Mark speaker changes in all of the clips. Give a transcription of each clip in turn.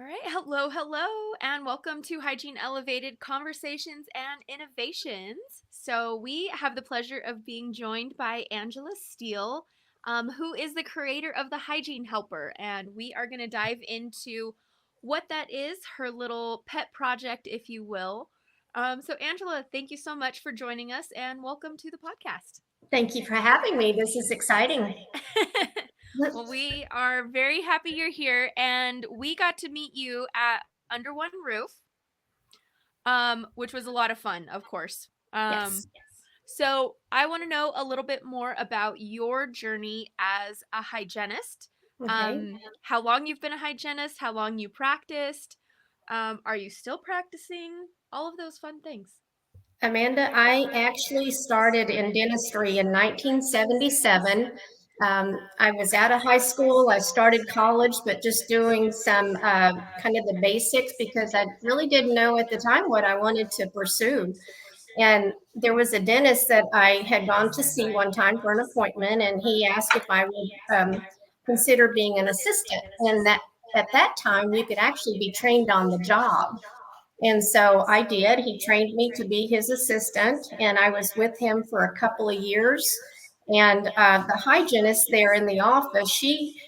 Speaker 1: All right. Hello, and welcome to Hygiene Elevated Conversations and Innovations. So, we have the pleasure of being joined by Angela Steele, who is the creator of the Hygiene Helper. And we are going to dive into what that is, her little pet project, if you will. So, Angela, thank you so much for joining us and welcome to the podcast.
Speaker 2: Thank you for having me. This is exciting.
Speaker 1: Well, we are very happy you're here, and we got to meet you at Under One Roof, which was a lot of fun, of course.
Speaker 2: Yes.
Speaker 1: So I want to know a little bit more about your journey as a hygienist.
Speaker 2: Okay.
Speaker 1: How long you've been a hygienist, how long you practiced, are you still practicing? All of those fun things.
Speaker 2: Amanda, I actually started in dentistry in 1977. I was out of high school. I started college, but just doing some kind of the basics because I really didn't know at the time what I wanted to pursue. And there was a dentist that I had gone to see one time for an appointment, and he asked if I would consider being an assistant. And that at that time, you could actually be trained on the job. And so I did. He trained me to be his assistant, and I was with him for a couple of years. And the hygienist there in the office, she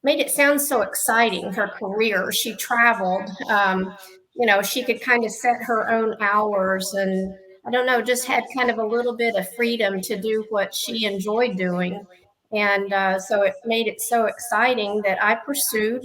Speaker 2: made it sound so exciting, her career. She traveled. She could kind of set her own hours, and I don't know, just had kind of a little bit of freedom to do what she enjoyed doing. And so it made it so exciting that I pursued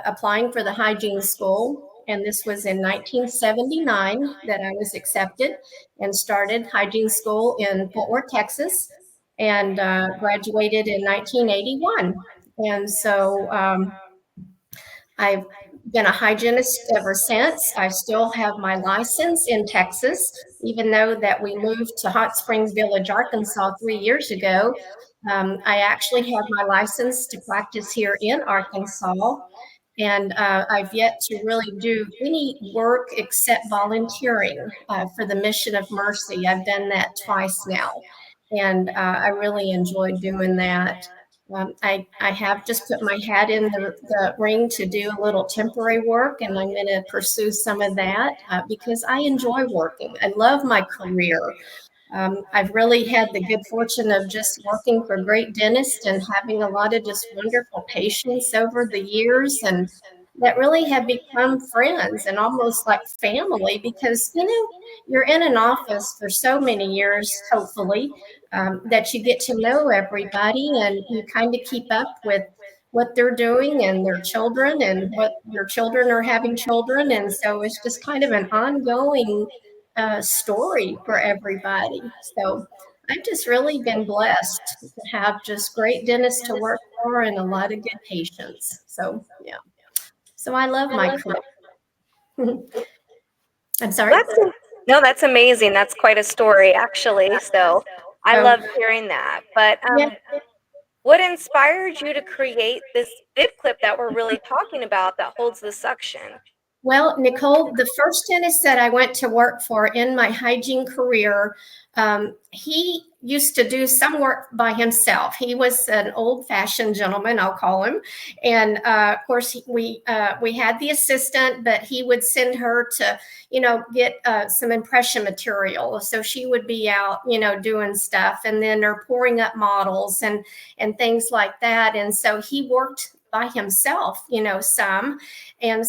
Speaker 2: applying for the hygiene school. And this was in 1979 that I was accepted and started hygiene school in Fort Worth, Texas, and graduated in 1981. And so I've been a hygienist ever since. I still have my license in Texas, even though that we moved to Hot Springs Village, Arkansas 3 years ago. I actually have my license to practice here in Arkansas. And I've yet to really do any work except volunteering for the Mission of Mercy. I've done that twice now, and I really enjoy doing that. I have just put my hat in the ring to do a little temporary work, and I'm going to pursue some of that because I enjoy working. I love my career. I've really had the good fortune of just working for great dentists and having a lot of just wonderful patients over the years, and that really have become friends and almost like family because, you're in an office for so many years, hopefully, that you get to know everybody and you kind of keep up with what they're doing and their children and what your children are having children. And so it's just kind of an ongoing story for everybody. So I've just really been blessed to have just great dentists to work for and a lot of good patients. So, yeah. So I love my career. I'm sorry?
Speaker 3: That's amazing. That's quite a story, actually. So I
Speaker 2: Oh,
Speaker 3: love hearing that. But
Speaker 2: yeah.
Speaker 3: what inspired you to create this bib clip that we're really talking about that holds the suction?
Speaker 2: Well, Nicole, the first dentist that I went to work for in my hygiene career, he used to do some work by himself. He was an old-fashioned gentleman, I'll call him. And of course, we had the assistant, but he would send her to, get some impression material. So she would be out, doing stuff, and then they're pouring up models and things like that. And so he worked by himself, some. And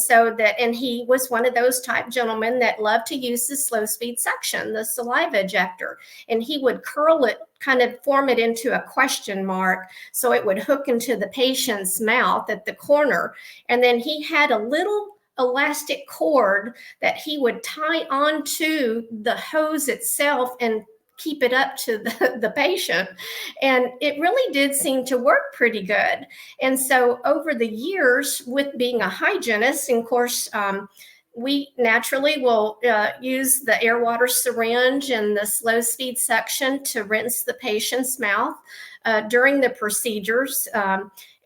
Speaker 2: he was one of those type gentlemen that loved to use the slow speed suction, the saliva ejector. And he would curl it, kind of form it into a question mark. So it would hook into the patient's mouth at the corner. And then he had a little elastic cord that he would tie onto the hose itself and keep it up to the patient. And it really did seem to work pretty good. And so over the years with being a hygienist, and of course, we naturally will use the air water syringe and the slow speed suction to rinse the patient's mouth during the procedures.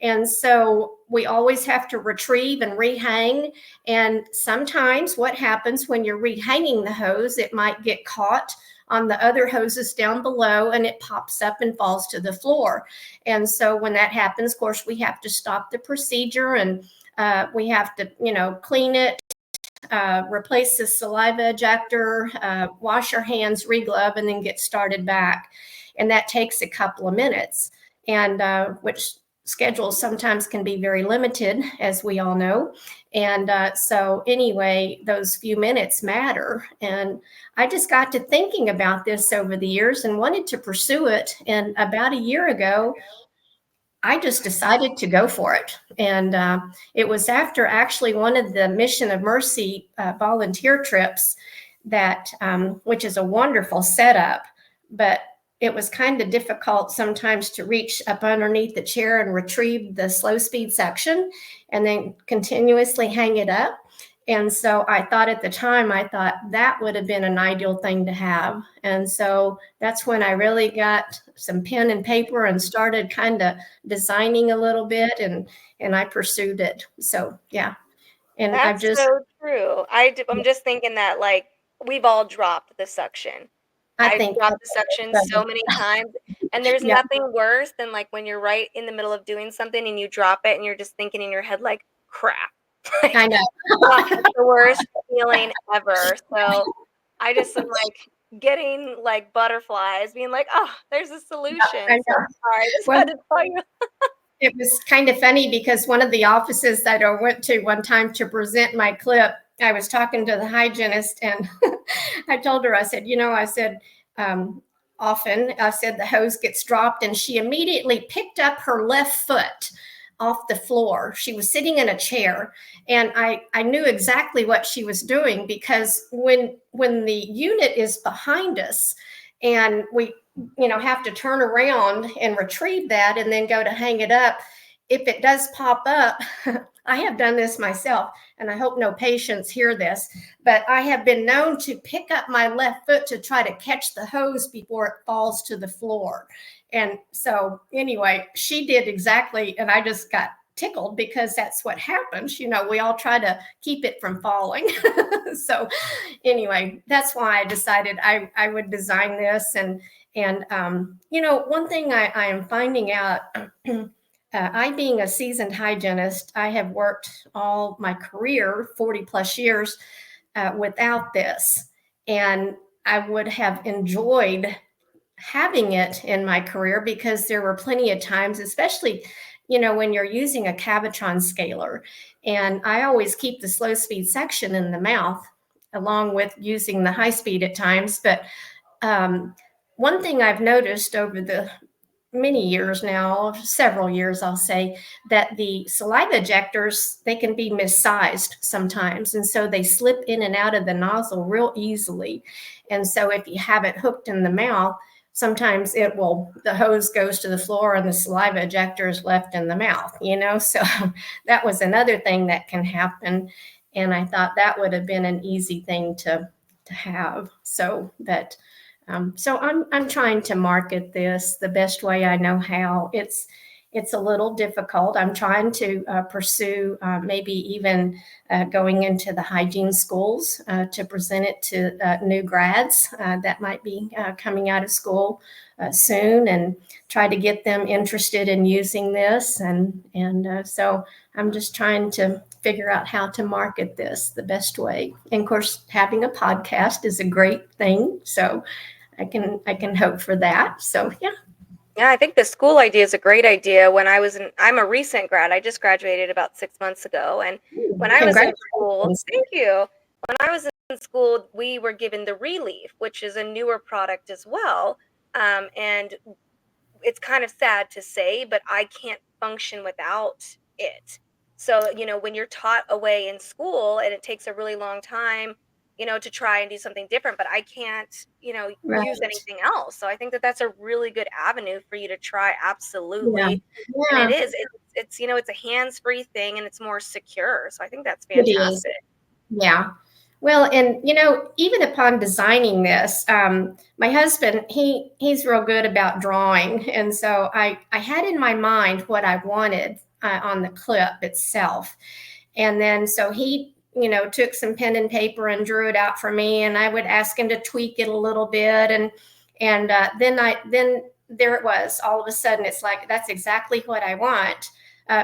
Speaker 2: And so we always have to retrieve and rehang. And sometimes what happens when you're rehanging the hose, it might get caught on the other hoses down below, and it pops up and falls to the floor. And so when that happens, of course, we have to stop the procedure, and we have to, clean it, replace the saliva ejector, wash our hands, re-glove, and then get started back. And that takes a couple of minutes, and which schedules sometimes can be very limited, as we all know. And so anyway, those few minutes matter. And I just got to thinking about this over the years and wanted to pursue it. And about a year ago, I just decided to go for it. And it was after actually one of the Mission of Mercy volunteer trips that, which is a wonderful setup, but it was kind of difficult sometimes to reach up underneath the chair and retrieve the slow speed section and then continuously hang it up. And so I thought at the time, that would have been an ideal thing to have. And so that's when I really got some pen and paper and started kind of designing a little bit, and I pursued it. So, yeah. And
Speaker 3: That's so true. I'm just thinking that, like, we've all dropped the suction. I've dropped the suction so many times, and there's nothing worse than, like, when you're right in the middle of doing something and you drop it and you're just thinking in your head, like, crap.
Speaker 2: I know.
Speaker 3: That's the worst feeling ever. So I just am like getting like butterflies, being like, oh, there's a solution.
Speaker 2: I know.
Speaker 3: So sorry, I just had to tell you.
Speaker 2: It was kind of funny because one of the offices that I went to one time to present my clip, I was talking to the hygienist, and I told her, I said, often I said the hose gets dropped, and she immediately picked up her left foot off the floor. She was sitting in a chair, and I knew exactly what she was doing, because when the unit is behind us and we have to turn around and retrieve that and then go to hang it up, if it does pop up, I have done this myself, and I hope no patients hear this, but I have been known to pick up my left foot to try to catch the hose before it falls to the floor. And so anyway, she did exactly, and I just got tickled because that's what happens. We all try to keep it from falling. So anyway, that's why I decided I would design this. And one thing I am finding out, I being a seasoned hygienist, I have worked all my career, 40 plus years, without this. And I would have enjoyed having it in my career, because there were plenty of times, especially, when you're using a Cavitron scaler, and I always keep the slow speed section in the mouth along with using the high speed at times. But one thing I've noticed over the many years now, several years, I'll say, that the saliva ejectors, they can be missized sometimes. And so they slip in and out of the nozzle real easily. And so if you have it hooked in the mouth, sometimes the hose goes to the floor and the saliva ejector is left in the mouth, so that was another thing that can happen. And I thought that would have been an easy thing to have. So that, so I'm trying to market this the best way I know how. It's a little difficult. I'm trying to pursue maybe even going into the hygiene schools to present it to new grads that might be coming out of school soon, and try to get them interested in using this. And so I'm just trying to figure out how to market this the best way. And of course, having a podcast is a great thing. So I can hope for that. So, yeah.
Speaker 3: Yeah, I think the school idea is a great idea. I'm a recent grad. I just graduated about 6 months ago. And when I was in school, thank you. When I was in school, we were given the Relief, which is a newer product as well. And it's kind of sad to say, but I can't function without it. So, when you're taught away in school and it takes a really long time, to try and do something different, but I can't,
Speaker 2: Right.
Speaker 3: use anything else. So I think that that's a really good avenue for you to try. Absolutely.
Speaker 2: Yeah.
Speaker 3: And it's a hands-free thing, and it's more secure. So I think that's fantastic.
Speaker 2: Yeah. Well, and, even upon designing this, my husband, he's real good about drawing. And so I had in my mind what I wanted on the clip itself. And then so he took some pen and paper and drew it out for me, and I would ask him to tweak it a little bit, and then there it was. All of a sudden, it's like, that's exactly what I want,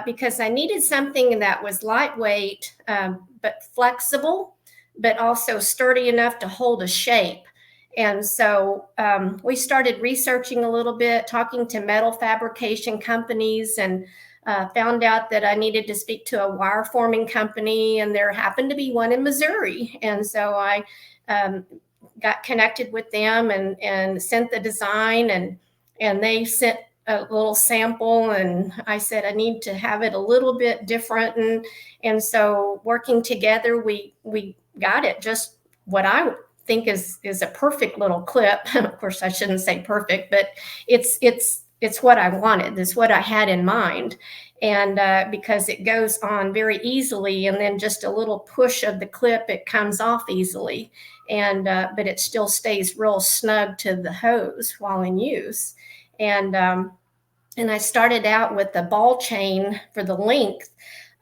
Speaker 2: because I needed something that was lightweight, but flexible, but also sturdy enough to hold a shape. And so we started researching a little bit, talking to metal fabrication companies, and found out that I needed to speak to a wire forming company, and there happened to be one in Missouri. And so I got connected with them and sent the design, and they sent a little sample, and I said, I need to have it a little bit different. And so working together, we got it just what I think is a perfect little clip. Of course, I shouldn't say perfect, but it's what I wanted. It's what I had in mind. And because it goes on very easily, and then just a little push of the clip, it comes off easily. And but it still stays real snug to the hose while in use. And I started out with the ball chain for the length,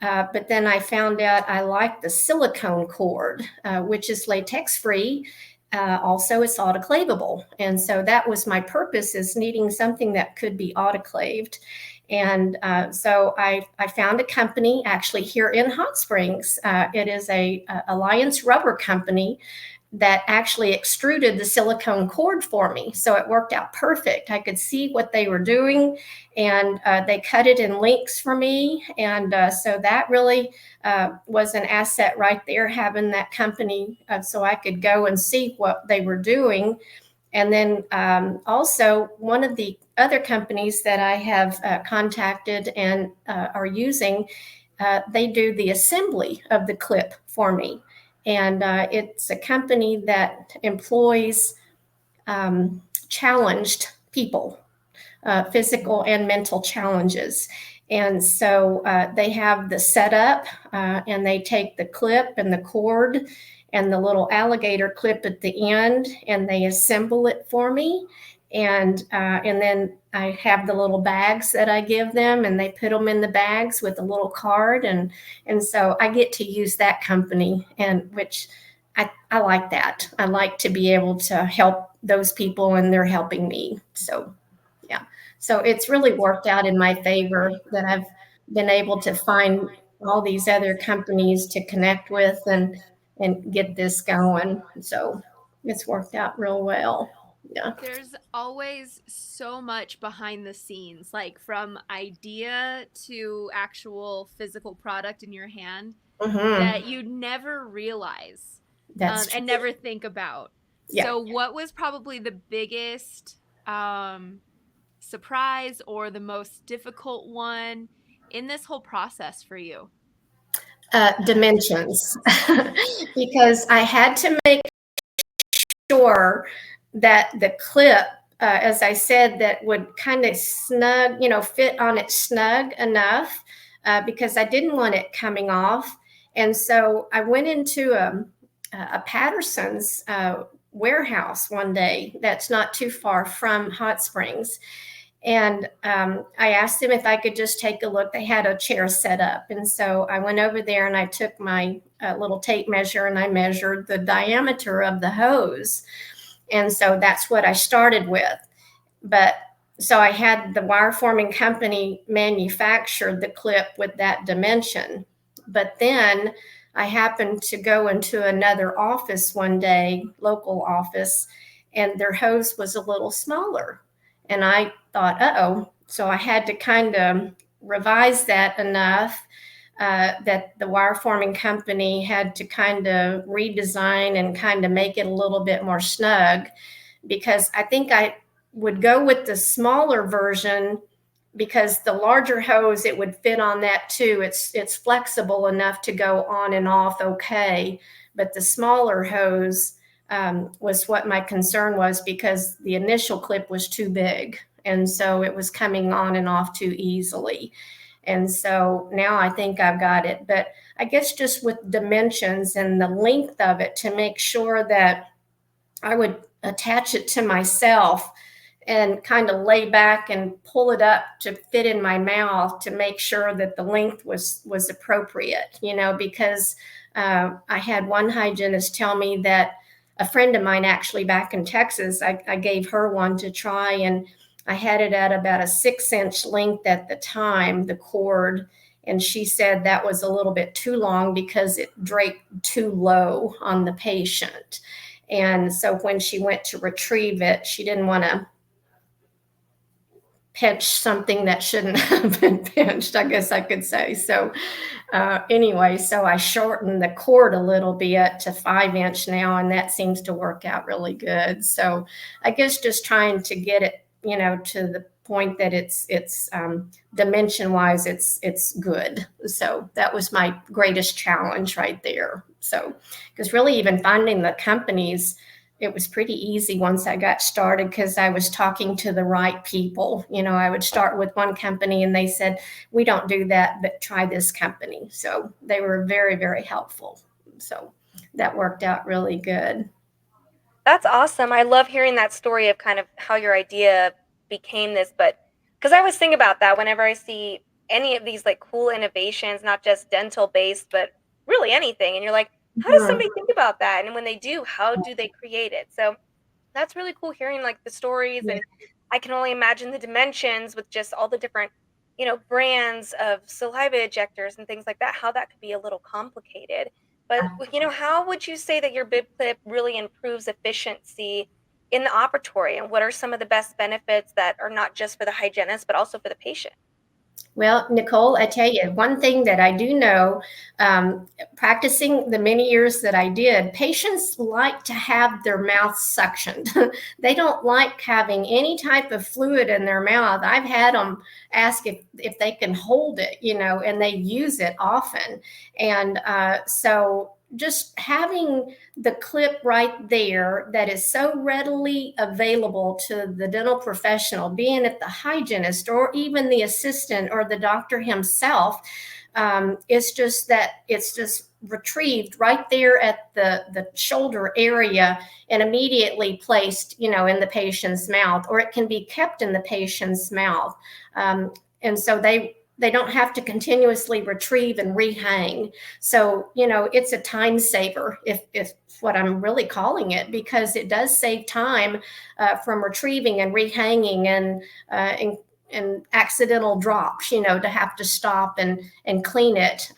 Speaker 2: but then I found out I liked the silicone cord, which is latex free. Also, it's autoclavable. And so that was my purpose, is needing something that could be autoclaved. And so I found a company actually here in Hot Springs. It is a Alliance Rubber company that actually extruded the silicone cord for me. So it worked out perfect. I could see what they were doing, and they cut it in lengths for me. And so that really was an asset right there, having that company, so I could go and see what they were doing. And then also one of the other companies that I have contacted and are using, they do the assembly of the clip for me. And it's a company that employs challenged people, physical and mental challenges. And so they have the setup, and they take the clip and the cord and the little alligator clip at the end, and they assemble it for me. And then I have the little bags that I give them, and they put them in the bags with a little card. And so I get to use that company, and which I like that. I like to be able to help those people, and they're helping me. So, yeah. So it's really worked out in my favor that I've been able to find all these other companies to connect with and get this going. So it's worked out real well. Yeah.
Speaker 1: There's always so much behind the scenes, like from idea to actual physical product in your hand, that you never realize and never think about. Yeah. So what was probably the biggest surprise or the most difficult one in this whole process for you?
Speaker 2: Dimensions, because I had to make sure that the clip, as I said, that would kind of snug, fit on it snug enough, because I didn't want it coming off. And so I went into a Patterson's warehouse one day that's not too far from Hot Springs. And I asked them if I could just take a look. They had a chair set up. And so I went over there, and I took my little tape measure, and I measured the diameter of the hose. And so that's what I started with. But so I had the wire forming company manufacture the clip with that dimension. But then I happened to go into another office one day, local office, and their hose was a little smaller. And I thought, uh-oh. So I had to kind of revise that enough that the wire forming company had to kind of redesign and kind of make it a little bit more snug, because I think I would go with the smaller version, because the larger hose, it would fit on that too. It's flexible enough to go on and off okay. But the smaller hose was what my concern was, because the initial clip was too big. And so it was coming on and off too easily. And so now I think I've got it. But I guess just with dimensions and the length of it, to make sure that I would attach it to myself, and kind of lay back and pull it up to fit in my mouth to make sure that the length was appropriate, because I had one hygienist tell me that a friend of mine actually back in Texas, I gave her one to try, and I had it at about a 6-inch length at the time, the cord. And she said that was a little bit too long because it draped too low on the patient. And so when she went to retrieve it, she didn't want to pinch something that shouldn't have been pinched, I guess I could say. So anyway, so I shortened the cord a little bit to 5-inch now, and that seems to work out really good. So I guess just trying to get it, to the point that it's dimension wise, it's good. So that was my greatest challenge right there. So, because really even finding the companies, it was pretty easy once I got started because I was talking to the right people. I would start with one company and they said, we don't do that, but try this company. So they were very, very helpful. So that worked out really good.
Speaker 3: That's awesome. I love hearing that story of kind of how your idea became this, but because I always think about that whenever I see any of these like cool innovations, not just dental based, but really anything. And you're like, how does somebody think about that? And when they do, how do they create it? So that's really cool hearing like the stories.
Speaker 2: Yeah.
Speaker 3: And I can only imagine the dimensions with just all the different, brands of saliva ejectors and things like that, how that could be a little complicated. But, how would you say that your bib clip really improves efficiency in the operatory? And what are some of the best benefits that are not just for the hygienist, but also for the patient?
Speaker 2: Well, Nicole, I tell you, one thing that I do know, practicing the many years that I did, patients like to have their mouth suctioned. They don't like having any type of fluid in their mouth. I've had them ask if they can hold it, and they use it often. And so just having the clip right there that is so readily available to the dental professional, being it the hygienist or even the assistant or the doctor himself, it's just retrieved right there at the shoulder area and immediately placed, in the patient's mouth, or it can be kept in the patient's mouth. And so they don't have to continuously retrieve and rehang. So, it's a time saver, if what I'm really calling it, because it does save time from retrieving and rehanging and accidental drops, to have to stop and clean it.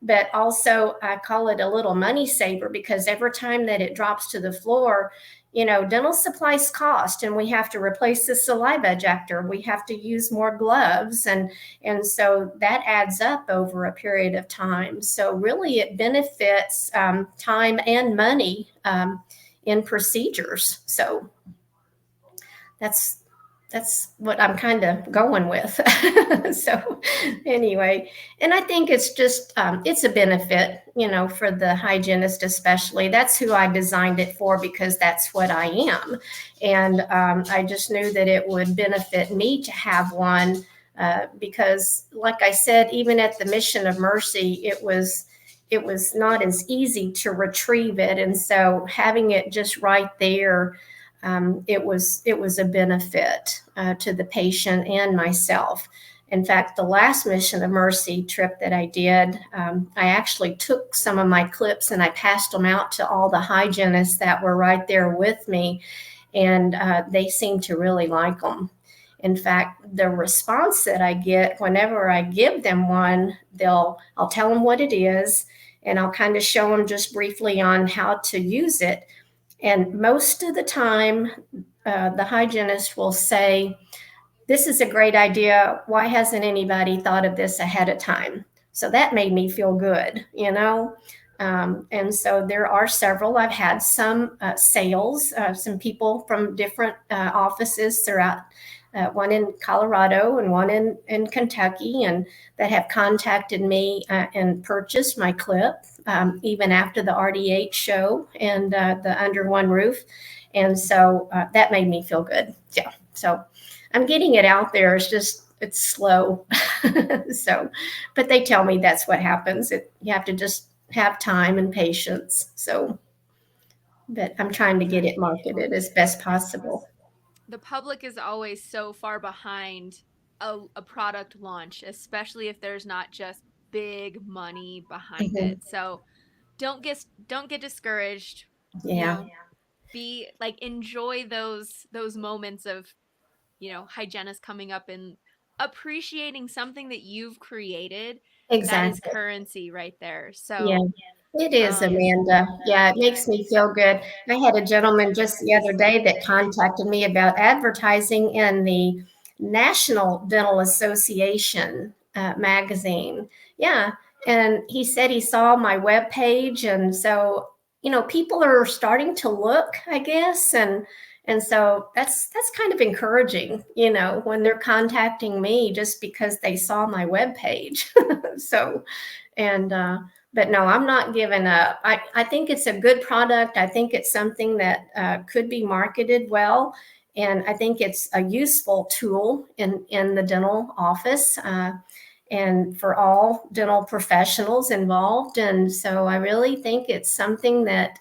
Speaker 2: But also I call it a little money saver because every time that it drops to the floor, dental supplies cost, and we have to replace the saliva ejector. We have to use more gloves. And so that adds up over a period of time. So really it benefits time and money in procedures. So that's what I'm kind of going with. So anyway, and I think it's just, it's a benefit, for the hygienist, especially. That's who I designed it for, because that's what I am. And I just knew that it would benefit me to have one because, like I said, even at the Mission of Mercy, it was not as easy to retrieve it. And so having it just right there, it was a benefit to the patient and myself. In fact, the last Mission of Mercy trip that I did, I actually took some of my clips and I passed them out to all the hygienists that were right there with me, and they seemed to really like them. In fact, the response that I get whenever I give them one, I'll tell them what it is, and I'll kind of show them just briefly on how to use it. And most of the time, the hygienist will say, this is a great idea. Why hasn't anybody thought of this ahead of time? So that made me feel good, and so there are several. I've had some sales, some people from different offices throughout, one in Colorado and one in Kentucky, and that have contacted me and purchased my clip, even after the RDH show and the Under One Roof. And so that made me feel good. Yeah. So I'm getting it out there. It's slow. So, but they tell me that's what happens. You have to just have time and patience. So, but I'm trying to get it marketed as best possible.
Speaker 1: the public is always so far behind a product launch, especially if there's not just big money behind
Speaker 2: Mhm.
Speaker 1: it. So don't get discouraged. You
Speaker 2: Yeah,
Speaker 1: know, be like enjoy those moments of, hygienists coming up and appreciating something that you've created. That is
Speaker 2: exactly.
Speaker 1: currency right there.
Speaker 2: Yeah.
Speaker 1: So,
Speaker 2: It is,
Speaker 1: um,
Speaker 2: Amanda. Yeah, it makes me feel good. I had a gentleman just the other day that contacted me about advertising in the National Dental Association magazine. Yeah, and he said he saw my webpage, and so people are starting to look, I guess, and so that's kind of encouraging, when they're contacting me just because they saw my webpage. So, and but no, I'm not giving up. I think it's a good product. I think it's something that could be marketed well. And I think it's a useful tool in the dental office and for all dental professionals involved. And so I really think it's something that,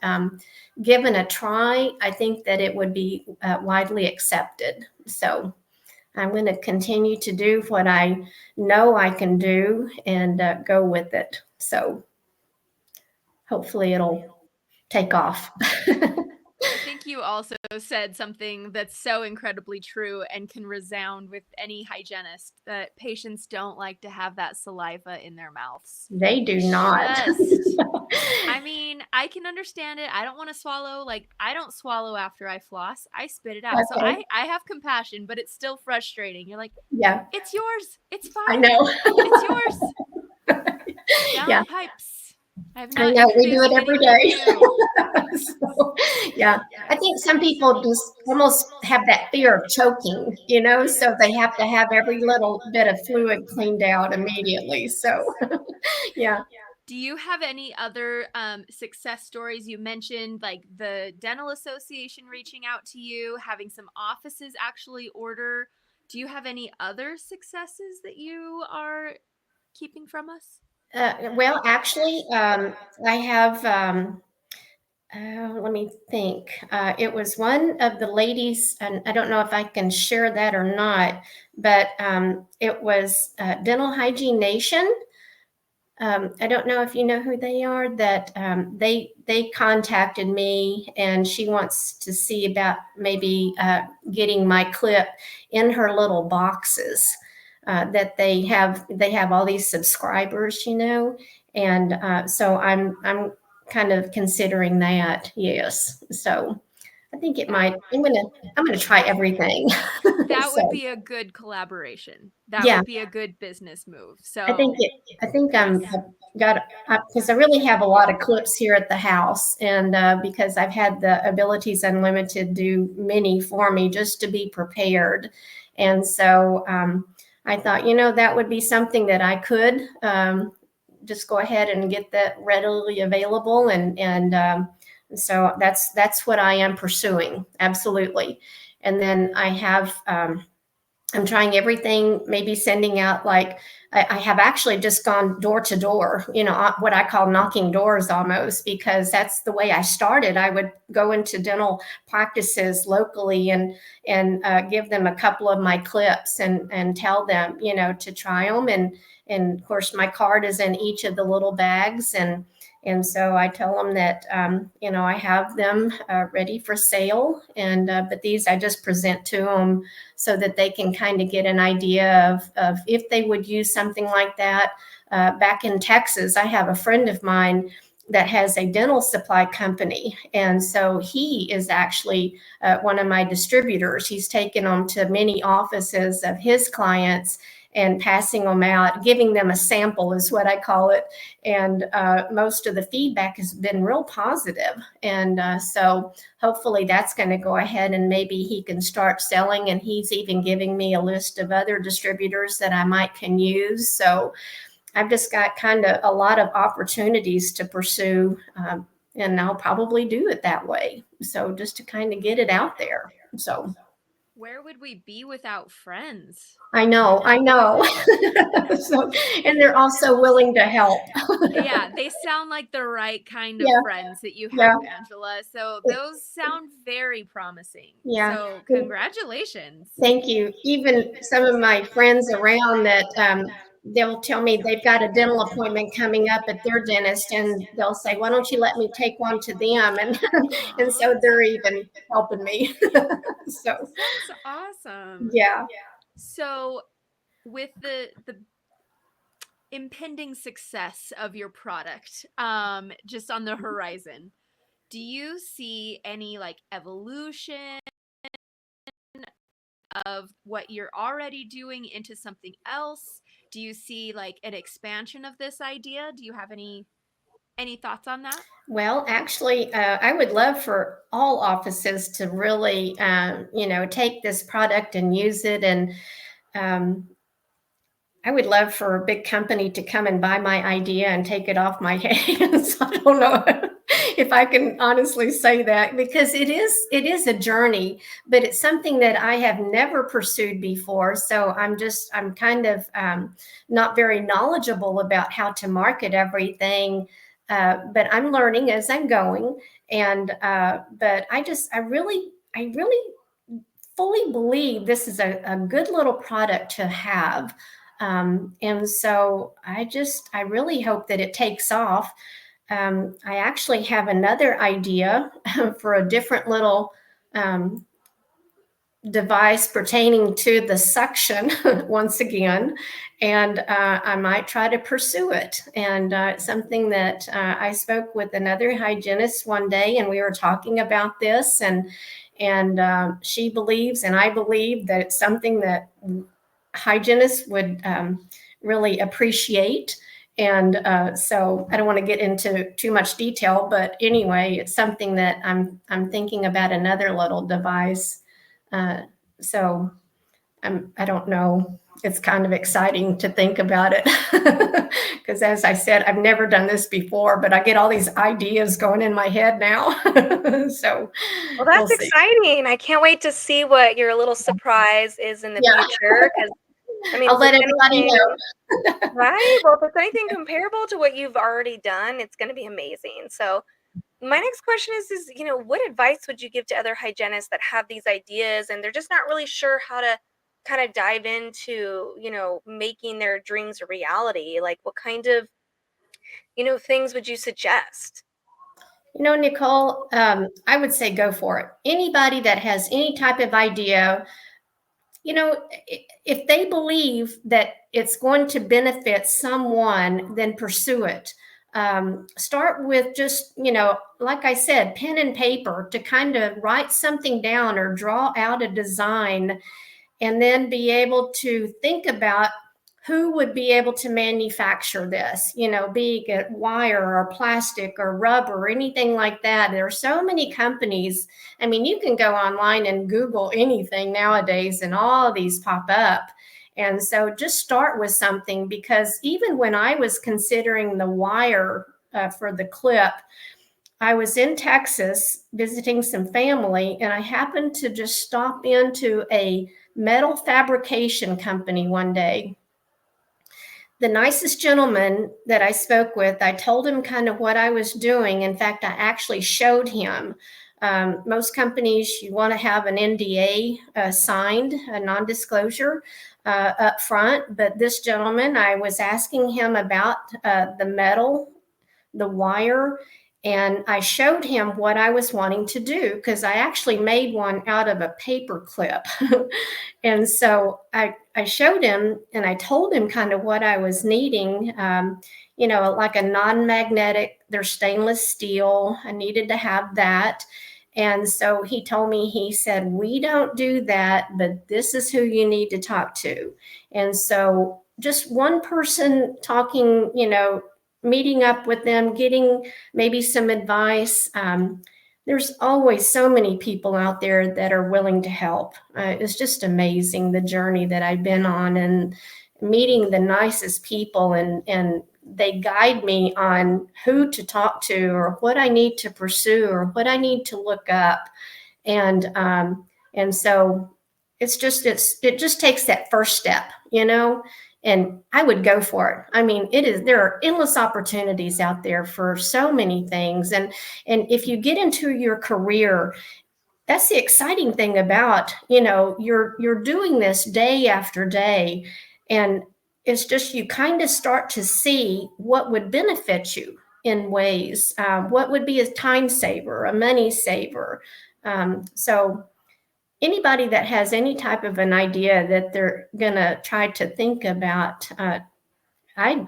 Speaker 2: given a try, I think that it would be widely accepted. So I'm going to continue to do what I know I can do and go with it. So hopefully it'll take off.
Speaker 1: I think you also said something that's so incredibly true and can resound with any hygienist, that patients don't like to have that saliva in their mouths.
Speaker 2: They do not.
Speaker 1: Just, I mean, I can understand it. I don't want to swallow. Like, I don't swallow after I floss. I spit it out. So
Speaker 2: Okay.
Speaker 1: I have compassion, but it's still frustrating. You're like,
Speaker 2: Yeah,
Speaker 1: it's yours. It's
Speaker 2: I
Speaker 1: fine.
Speaker 2: know.
Speaker 1: It's yours. Down
Speaker 2: Yeah,
Speaker 1: the pipes. I have
Speaker 2: I
Speaker 1: not
Speaker 2: know. We do
Speaker 1: introduced
Speaker 2: it every
Speaker 1: anything
Speaker 2: day.
Speaker 1: new.
Speaker 2: So, yeah, I think some people just almost have that fear of choking, so they have to have every little bit of fluid cleaned out immediately. So, yeah.
Speaker 1: Do you have any other success stories? You mentioned like the Dental Association reaching out to you, having some offices actually order. Do you have any other successes that you are keeping from us?
Speaker 2: Well, actually, I have. Let me think. It was one of the ladies, and I don't know if I can share that or not, but it was Dental Hygiene Nation. I don't know if you know who they are. That they contacted me, and she wants to see about maybe getting my clip in her little boxes. That they have all these subscribers, and so I'm kind of considering that. Yes, so I think it
Speaker 1: That
Speaker 2: might. I'm gonna try everything.
Speaker 1: that would
Speaker 2: So
Speaker 1: be a good collaboration. That
Speaker 2: yeah.
Speaker 1: would be a good business move.
Speaker 2: I think
Speaker 1: So,
Speaker 2: it. I think
Speaker 1: yes.
Speaker 2: I've got because I really have a lot of clips here at the house, and because I've had the Abilities Unlimited do many for me just to be prepared, and so I thought that would be something that I could just go ahead and get that readily available, and so that's what I am pursuing absolutely, and then I have. I'm trying everything, maybe sending out like I have actually just gone door to door, what I call knocking doors almost, because that's the way I started. I would go into dental practices locally and give them a couple of my clips and tell them, to try them. And of course, my card is in each of the little bags. And so I tell them that, I have them ready for sale. But these I just present to them so that they can kind of get an idea of if they would use something like that. Back in Texas, I have a friend of mine that has a dental supply company. And so he is actually one of my distributors. He's taken them to many offices of his clients and passing them out, giving them a sample is what I call it. And most of the feedback has been real positive. And so hopefully that's going to go ahead and maybe he can start selling. And he's even giving me a list of other distributors that I might can use. So I've just got kind of a lot of opportunities to pursue. And I'll probably do it that way. So just to kind of get it out there. So
Speaker 1: Where would we be without friends?
Speaker 2: I know. So, and they're also willing to help.
Speaker 1: Yeah, they sound like the right kind of
Speaker 2: Yeah,
Speaker 1: friends that you
Speaker 2: yeah,
Speaker 1: have, Angela. So those sound very promising.
Speaker 2: yeah.
Speaker 1: So congratulations.
Speaker 2: Thank you. Even some of my friends around that they'll tell me they've got a dental appointment coming up at their dentist, and they'll say, "Why don't you let me take one to them?" And and
Speaker 1: Aw,
Speaker 2: so they're even helping me. So
Speaker 1: that's awesome.
Speaker 2: yeah.
Speaker 1: So with the impending success of your product, just on the horizon, do you see any like evolution of what you're already doing into something else? Do you see like an expansion of this idea? Do you have any thoughts on that?
Speaker 2: Well, actually, I would love for all offices to really, take this product and use it. And um, I would love for a big company to come and buy my idea and take it off my hands. I don't know if I can honestly say that, because it is a journey, but it's something that I have never pursued before. So I'm kind of not very knowledgeable about how to market everything, but I'm learning as I'm going. And but I really fully believe this is a good little product to have. And so I really hope that it takes off. I actually have another idea for a different little um, device pertaining to the suction once again, and I might try to pursue it. And it's something that I spoke with another hygienist one day, and we were talking about this, and she believes, and I believe, that it's something that hygienists would really appreciate. And so I don't want to get into too much detail, but anyway, it's something that I'm thinking about, another little device. Uh, so I don't know. It's kind of exciting to think about it, because as I said, I've never done this before, but I get all these ideas going in my head now. So
Speaker 3: Well,
Speaker 2: we'll
Speaker 3: that's
Speaker 2: see.
Speaker 3: exciting. I can't wait to see what your little surprise is in the
Speaker 2: Yeah,
Speaker 3: future. Because I mean,
Speaker 2: I'll
Speaker 3: if
Speaker 2: let
Speaker 3: it's
Speaker 2: everybody
Speaker 3: anything,
Speaker 2: know.
Speaker 3: right? Well, if it's anything comparable to what you've already done, it's going to be amazing. So, my next question is, what advice would you give to other hygienists that have these ideas and they're just not really sure how to kind of dive into, making their dreams a reality? Like, what kind of, things would you suggest?
Speaker 2: Nicole, I would say go for it. Anybody that has any type of idea, if they believe that it's going to benefit someone, then pursue it. Start with just, like I said, pen and paper to kind of write something down or draw out a design, and then be able to think about who would be able to manufacture this, be it wire or plastic or rubber or anything like that. There are so many companies. I mean, you can go online and Google anything nowadays, and all of these pop up. And so just start with something, because even when I was considering the wire for the clip, I was in Texas visiting some family, and I happened to just stop into a metal fabrication company one day. The nicest gentleman that I spoke with, I told him kind of what I was doing. In fact, I actually showed him. Most companies, you want to have an NDA signed, a non-disclosure up front. But this gentleman, I was asking him about the metal, the wire, and I showed him what I was wanting to do, because I actually made one out of a paper clip. And so I showed him, and I told him kind of what I was needing, like a non-magnetic, they're stainless steel. I needed to have that. And so he told me, he said, "We don't do that, but this is who you need to talk to." And so just one person talking, meeting up with them, getting maybe some advice. There's always so many people out there that are willing to help. It's just amazing, the journey that I've been on, and meeting the nicest people, and they guide me on who to talk to, or what I need to pursue, or what I need to look up. And so it just takes that first step, and I would go for it. I mean, there are endless opportunities out there for so many things. And if you get into your career, that's the exciting thing about, you're doing this day after day. And it's just, you kind of start to see what would benefit you in ways, what would be a time saver, a money saver. So anybody that has any type of an idea that they're going to try to think about, I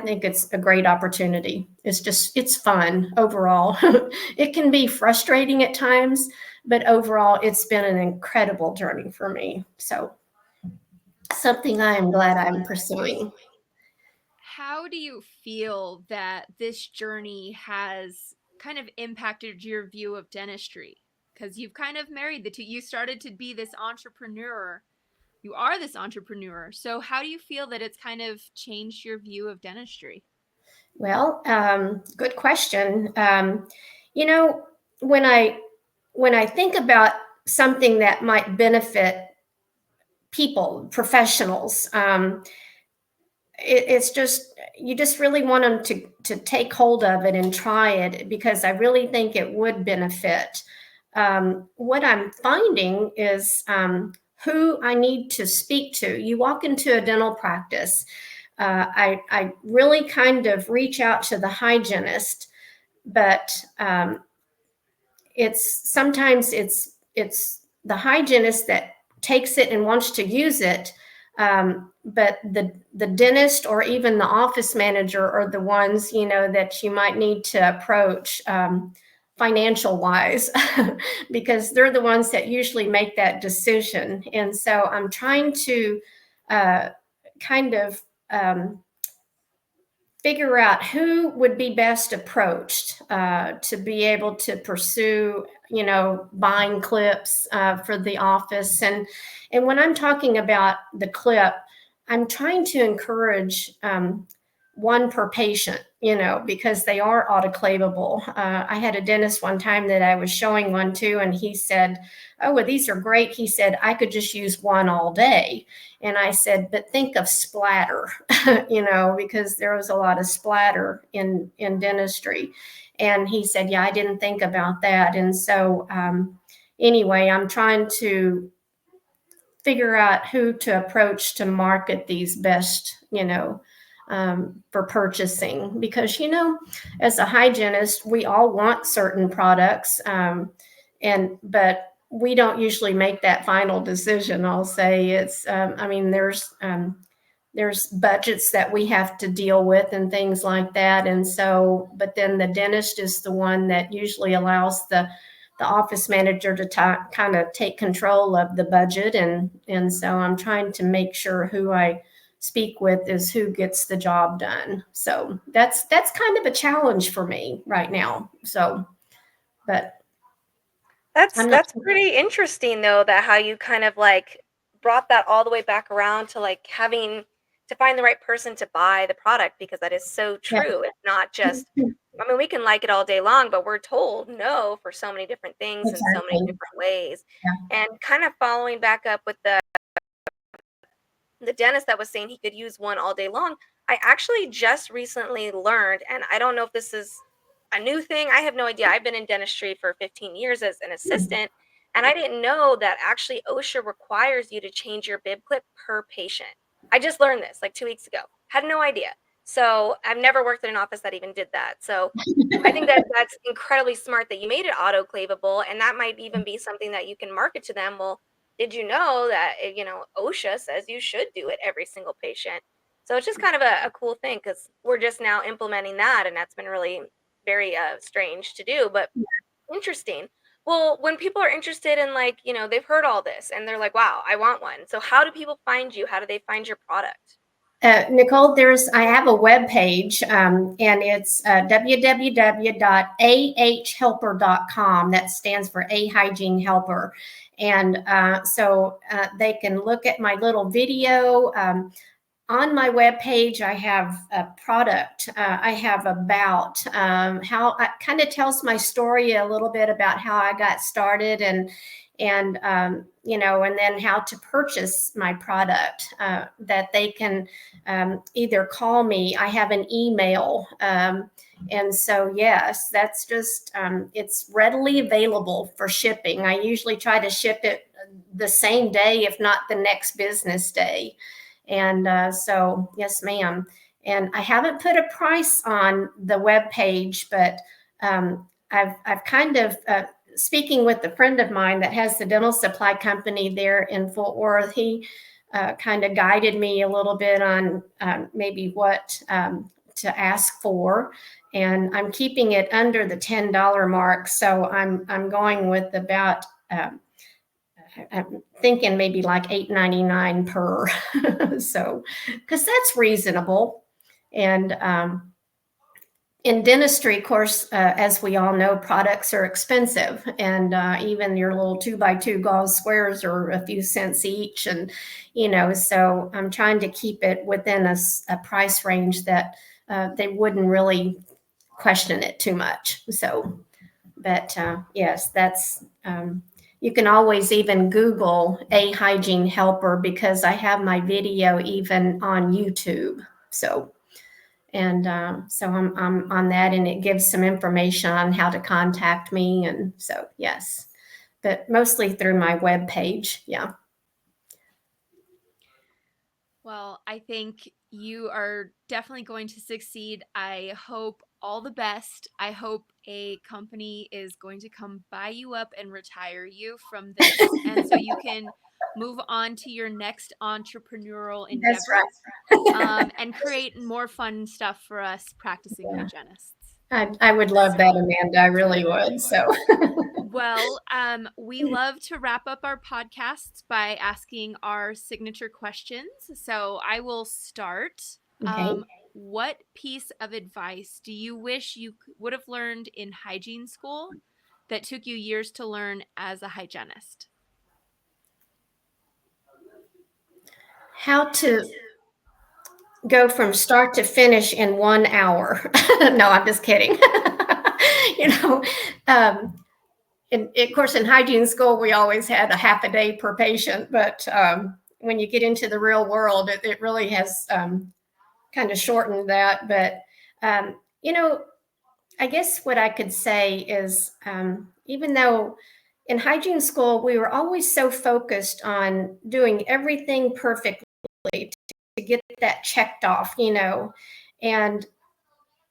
Speaker 2: think it's a great opportunity. It's fun overall. It can be frustrating at times, but overall it's been an incredible journey for me. So something I am glad I'm pursuing.
Speaker 1: How do you feel that this journey has kind of impacted your view of dentistry? Because you've kind of married the two. You started to be this entrepreneur. You are this entrepreneur. So how do you feel that it's kind of changed your view of dentistry?
Speaker 2: Well, good question. You know, when I think about something that might benefit people, professionals, it's just, you just really want them to take hold of it and try it, because I really think it would benefit. What I'm finding is who I need to speak to. You walk into a dental practice, I really kind of reach out to the hygienist, but sometimes it's the hygienist that takes it and wants to use it. But the dentist or even the office manager are the ones, that you might need to approach financial wise, because they're the ones that usually make that decision. And so I'm trying to kind of figure out who would be best approached to be able to pursue, buying clips for the office. And when I'm talking about the clip, I'm trying to encourage one per patient, because they are autoclavable. I had a dentist one time that I was showing one to, and he said, "Oh, well, these are great." He said, "I could just use one all day." And I said, "But think of splatter," because there was a lot of splatter in dentistry. And he said, "Yeah, I didn't think about that." And so anyway, I'm trying to figure out who to approach to market these best, for purchasing, because, as a hygienist, we all want certain products, but we don't usually make that final decision. I'll say it's, there's budgets that we have to deal with and things like that. And so, but then the dentist is the one that usually allows the office manager to kind of take control of the budget. And so I'm trying to make sure who I speak with is who gets the job done. So that's kind of a challenge for me right now. So, but
Speaker 3: that's pretty interesting though, that how you kind of like brought that all the way back around to like having to find the right person to buy the product, because that is so true. It's not just, I mean, we can like it all day long, but we're told no for so many different things in so many different ways. Yeah. And kind of following back up with the dentist that was saying he could use one all day long, I actually just recently learned, and I don't know if this is a new thing. I have no idea. I've been in dentistry for 15 years as an assistant, and I didn't know that actually OSHA requires you to change your bib clip per patient. I just learned this like 2 weeks ago. Had no idea. So I've never worked in an office that even did that. So I think that that's incredibly smart that you made it autoclavable, and that might even be something that you can market to them. Well, did you know that, OSHA says you should do it every single patient? So it's just kind of a cool thing, because we're just now implementing that, and that's been really very strange to do, but interesting. Well, when people are interested in, like, they've heard all this and they're like, wow, I want one. So how do people find you? How do they find your product?
Speaker 2: Nicole, I have a web page, and it's www.ahhelper.com. That stands for A Hygiene Helper. And so they can look at my little video. On my webpage, I have a product. I have about how it kind of tells my story a little bit about how I got started, and and then how to purchase my product, that they can either call me. I have an email. And so, yes, that's just, it's readily available for shipping. I usually try to ship it the same day, if not the next business day. And so, yes, ma'am. And I haven't put a price on the web page, but I've kind of, speaking with a friend of mine that has the dental supply company there in Fort Worth, he kind of guided me a little bit on maybe what to ask for. And I'm keeping it under the $10 mark. So I'm going with about, I'm thinking maybe like $8.99 per. So, because that's reasonable. And in dentistry, of course, as we all know, products are expensive, and even your little 2x2 gauze squares are a few cents each. And, so I'm trying to keep it within a price range that they wouldn't really question it too much. So, but yes, that's, you can always even Google a Hygiene Helper, because I have my video even on YouTube. So, and so I'm on that, and it gives some information on how to contact me. And so, yes, but mostly through my web page. Yeah.
Speaker 1: Well, I think you are definitely going to succeed. I hope all the best. I hope a company is going to come buy you up and retire you from this, and so you can move on to your next entrepreneurial endeavor.
Speaker 2: That's right.
Speaker 1: And create more fun stuff for us practicing hygienists.
Speaker 2: I would love that, Amanda. I really would. So,
Speaker 1: well, we love to wrap up our podcasts by asking our signature questions. So I will start.
Speaker 2: Okay.
Speaker 1: What piece of advice do you wish you would have learned in hygiene school that took you years to learn as a hygienist?
Speaker 2: How to go from start to finish in 1 hour. No, I'm just kidding. And of course, in hygiene school, we always had a half a day per patient. But when you get into the real world, it really has kind of shortened that. But, I guess what I could say is, even though in hygiene school, we were always so focused on doing everything perfectly to get that checked off, and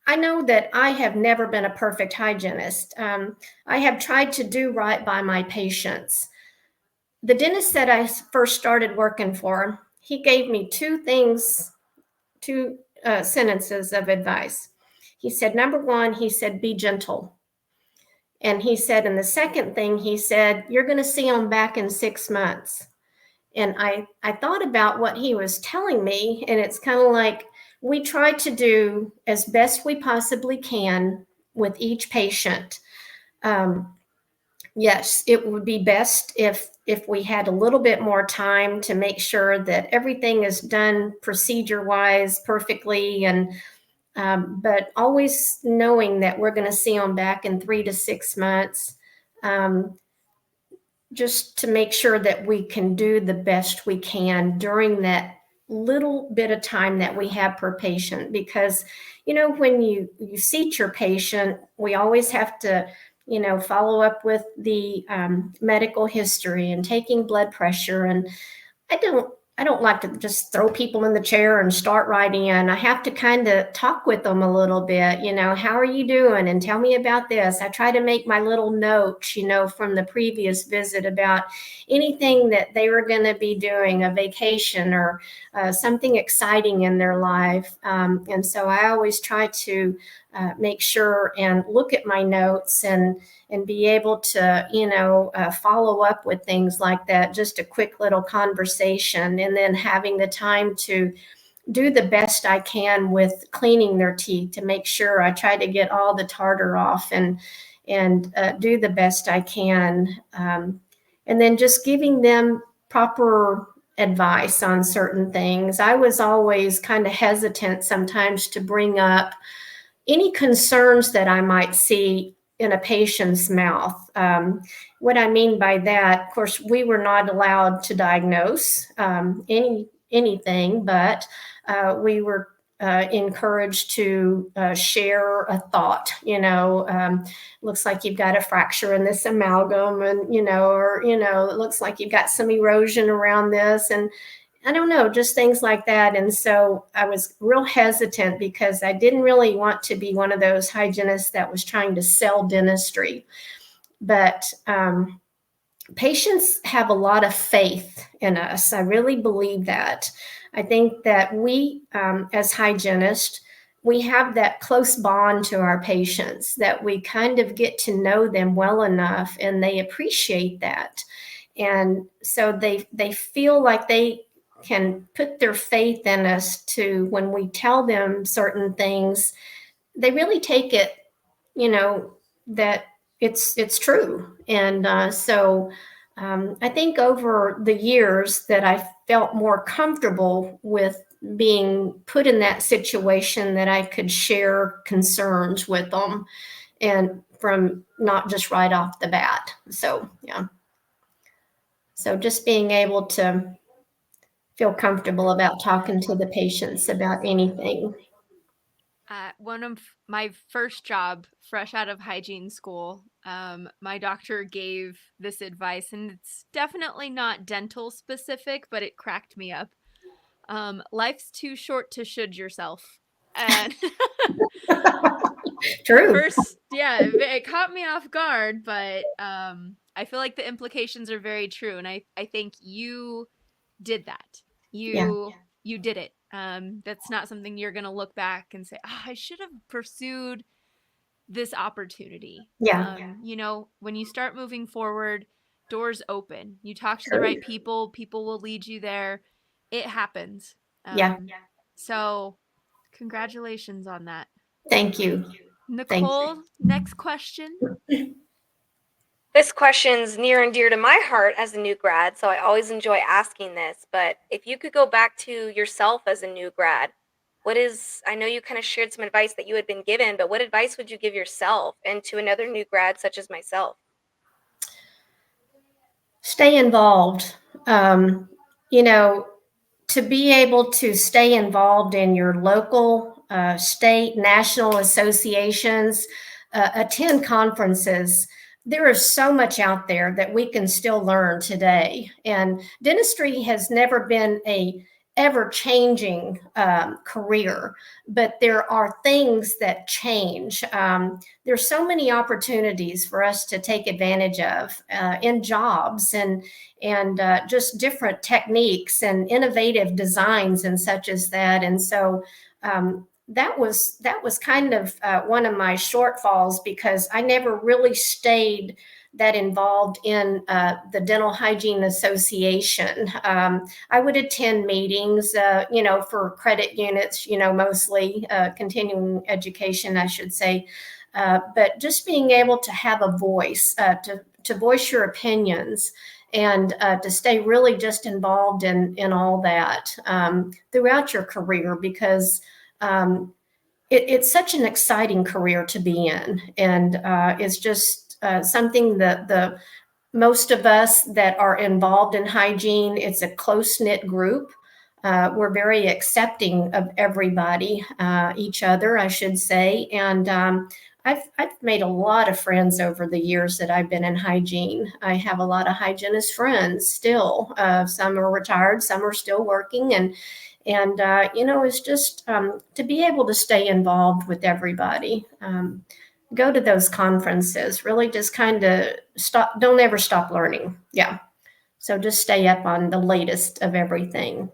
Speaker 2: I know that I have never been a perfect hygienist. I have tried to do right by my patients. The dentist that I first started working for, he gave me two sentences of advice. He said, number one, he said, be gentle. And he said, and the second thing, he said, you're going to see them back in 6 months. And I thought about what he was telling me, and it's kind of like, we try to do as best we possibly can with each patient. Yes, it would be best if we had a little bit more time to make sure that everything is done procedure-wise perfectly, and but always knowing that we're going to see them back in 3 to 6 months, just to make sure that we can do the best we can during that little bit of time that we have per patient. Because, when you seat your patient, we always have to, follow up with the medical history and taking blood pressure. And I don't like to just throw people in the chair and start right in. I have to kind of talk with them a little bit, how are you doing? And tell me about this. I try to make my little notes, from the previous visit about anything that they were going to be doing, a vacation or something exciting in their life. And so I always try to make sure and look at my notes and be able to, follow up with things like that, just a quick little conversation, and then having the time to do the best I can with cleaning their teeth to make sure I try to get all the tartar off and do the best I can. And then just giving them proper advice on certain things. I was always kind of hesitant sometimes to bring up any concerns that I might see in a patient's mouth. What I mean by that, of course, we were not allowed to diagnose anything, but we were encouraged to share a thought. Looks like you've got a fracture in this amalgam, and it looks like you've got some erosion around this, and I don't know, just things like that. And so I was real hesitant because I didn't really want to be one of those hygienists that was trying to sell dentistry. But patients have a lot of faith in us. I really believe that. I think that we, as hygienists, we have that close bond to our patients, that we kind of get to know them well enough, and they appreciate that. And so they feel like they can put their faith in us to, when we tell them certain things, they really take it, that it's true. And so I think over the years that I felt more comfortable with being put in that situation, that I could share concerns with them, and from not just right off the bat. So, yeah. So just being able to feel comfortable about talking to the patients about anything.
Speaker 1: One of my first job, fresh out of hygiene school, my doctor gave this advice, and it's definitely not dental specific, but it cracked me up. Life's too short to should yourself. And
Speaker 2: True.
Speaker 1: first, yeah, it caught me off guard, but I feel like the implications are very true, and I think you did that. You did it. That's not something you're gonna look back and say, "Oh, I should have pursued this opportunity." When you start moving forward, doors open. You talk to the right people will lead you there. It happens. So congratulations on that.
Speaker 2: Thank you.
Speaker 1: Nicole, next question.
Speaker 3: This question's near and dear to my heart as a new grad, so I always enjoy asking this. But if you could go back to yourself as a new grad, I know you kind of shared some advice that you had been given, but what advice would you give yourself and to another new grad such as myself?
Speaker 2: Stay involved. To be able to stay involved in your local, state, national associations, attend conferences. There is so much out there that we can still learn today. And dentistry has never been a ever-changing career, but there are things that change. There's so many opportunities for us to take advantage of in jobs, and just different techniques and innovative designs and such as that. And so that was kind of one of my shortfalls, because I never really stayed that involved in the Dental Hygiene Association. I would attend meetings, for credit units, mostly continuing education, I should say. But just being able to have a voice, to voice your opinions, and to stay really just involved in all that throughout your career, because it's such an exciting career to be in. And it's just something that the most of us that are involved in hygiene, it's a close-knit group. We're very accepting of everybody, each other, I should say. And I've made a lot of friends over the years that I've been in hygiene. I have a lot of hygienist friends still. Some are retired, some are still working, and it's just to be able to stay involved with everybody. Go to those conferences. Really, just kind of don't ever stop learning. Yeah. So just stay up on the latest of everything.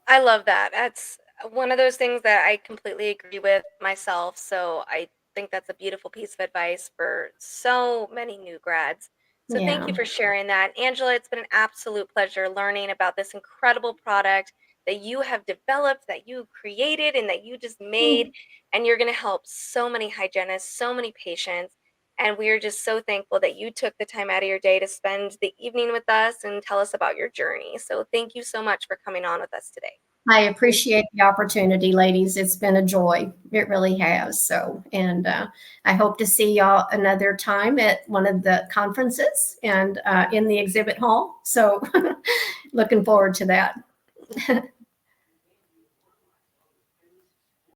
Speaker 3: I love that. That's one of those things that I completely agree with myself. So I think that's a beautiful piece of advice for so many new grads. So thank you for sharing that. Angela, it's been an absolute pleasure learning about this incredible product that you have developed, that you created, and that you just made. And you're going to help so many hygienists, so many patients. And we are just so thankful that you took the time out of your day to spend the evening with us and tell us about your journey. So thank you so much for coming on with us today.
Speaker 2: I appreciate the opportunity, ladies. It's been a joy. It really has. So, and I hope to see y'all another time at one of the conferences and in the exhibit hall. So looking forward to that.